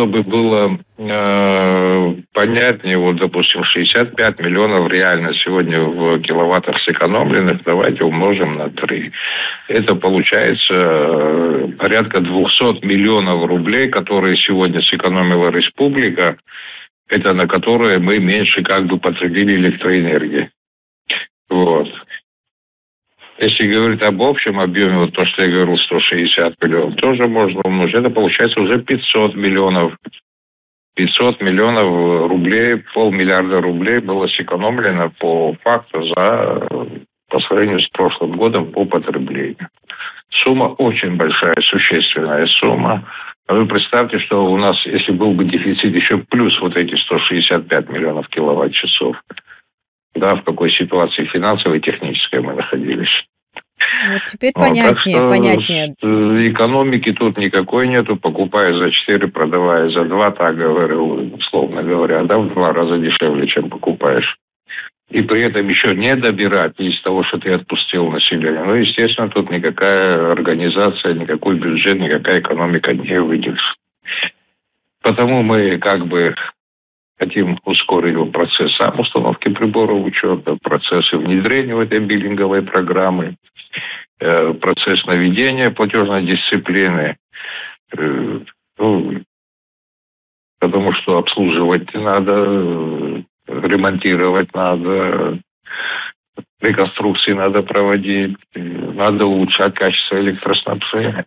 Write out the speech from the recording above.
чтобы было понятнее, вот, допустим, 65 миллионов реально сегодня в киловаттах сэкономленных, давайте умножим на 3. Это получается порядка 200 миллионов рублей, которые сегодня сэкономила республика, это на которые мы меньше как бы потребили электроэнергии. Вот. Если говорить об общем объеме, вот то, что я говорил, 160 миллионов, тоже можно умножить. Это получается уже 500 миллионов. 500 миллионов рублей, полмиллиарда рублей было сэкономлено по факту по сравнению с прошлым годом по потреблению. Сумма очень большая, существенная сумма. А вы представьте, что у нас, если был бы дефицит еще плюс вот эти 165 миллионов киловатт-часов, да, в какой ситуации финансовой и технической мы находились. Вот теперь Так что понятнее. экономики тут никакой нету. Покупая за 4, продавая за 2, так говорю, условно говоря, да, в 2 раза дешевле, чем покупаешь. И при этом еще не добирать из того, что ты отпустил население. Ну, естественно, тут никакая организация, никакой бюджет, никакая экономика не выйдет. Потому мы как бы хотим ускорить процесс сам установки приборов учета, процессы внедрения в этой биллинговой программы, процесс наведения платежной дисциплины. Потому что обслуживать надо, ремонтировать надо, реконструкции надо проводить, надо улучшать качество электроснабжения.